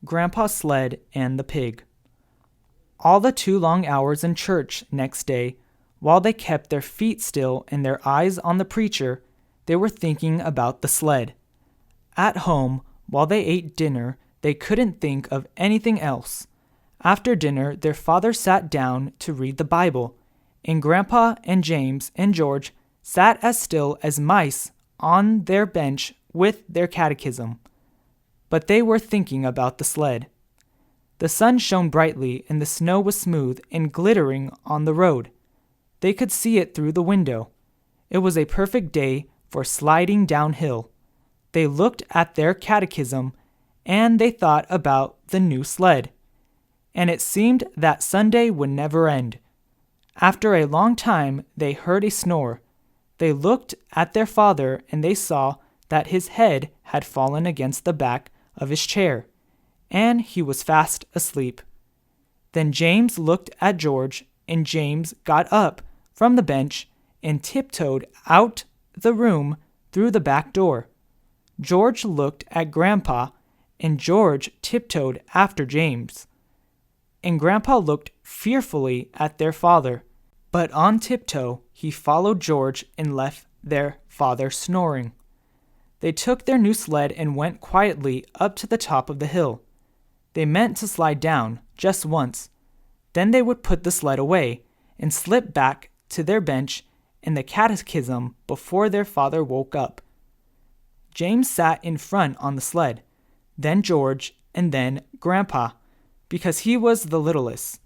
Grandpa's Sled and the Pig. All the 2 long hours in church next day, while they kept their feet still and their eyes on the preacher, they were thinking about the sled. At home, while they ate dinner, they couldn't think of anything else. After dinner, their father sat down to read the Bible, and Grandpa and James and George sat as still as mice on their bench with their catechism. But they were thinking about the sled. The sun shone brightly and the snow was smooth and glittering on the road. They could see it through the window. It was a perfect day for sliding downhill. They looked at their catechism and they thought about the new sled. And it seemed that Sunday would never end. After a long time, they heard a snore. They looked at their father and they saw that his head had fallen against the back of his chair, and he was fast asleep. Then James looked at George, and James got up from the bench and tiptoed out the room through the back door. George looked at Grandpa, and George tiptoed after James. And Grandpa looked fearfully at their father, but on tiptoe he followed George and left their father snoring. They took their new sled and went quietly up to the top of the hill. They meant to slide down just once. Then they would put the sled away and slip back to their bench and the catechism before their father woke up. James sat in front on the sled, then George, and then Grandpa, because he was the littlest.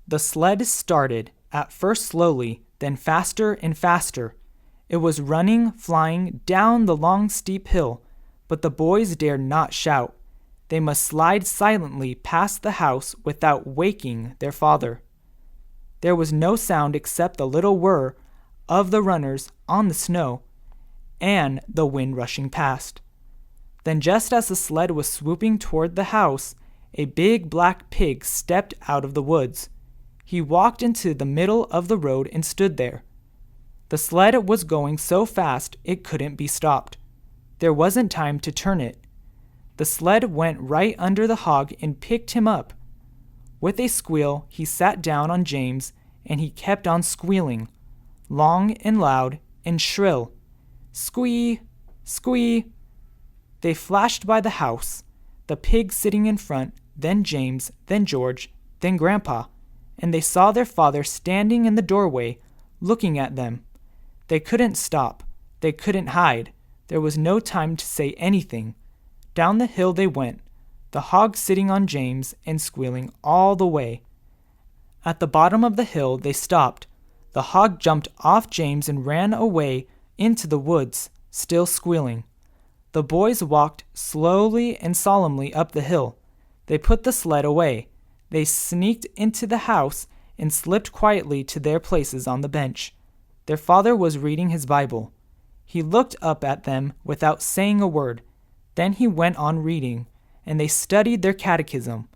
The sled started, at first slowly, then faster and faster. It was running, flying down the long steep hill, but the boys dared not shout. They must slide silently past the house without waking their father. There was no sound except the little whir of the runners on the snow and the wind rushing past. Then just as the sled was swooping toward the house, a big black pig stepped out of the woods. He walked into the middle of the road and stood there. The sled was going so fast it couldn't be stopped. There wasn't time to turn it. The sled went right under the hog and picked him up. With a squeal, he sat down on James, and he kept on squealing, long and loud and shrill. Squee! Squee! They flashed by the house, the pig sitting in front, then James, then George, then Grandpa, and they saw their father standing in the doorway, looking at them. They couldn't stop. They couldn't hide. There was no time to say anything. Down the hill they went, the hog sitting on James and squealing all the way. At the bottom of the hill they stopped. The hog jumped off James and ran away into the woods, still squealing. The boys walked slowly and solemnly up the hill. They put the sled away. They sneaked into the house and slipped quietly to their places on the bench. Their father was reading his Bible. He looked up at them without saying a word. Then he went on reading, and they studied their catechism.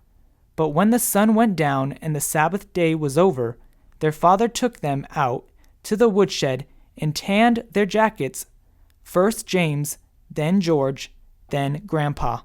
But when the sun went down and the Sabbath day was over, their father took them out to the woodshed and tanned their jackets, first James, then George, then Grandpa.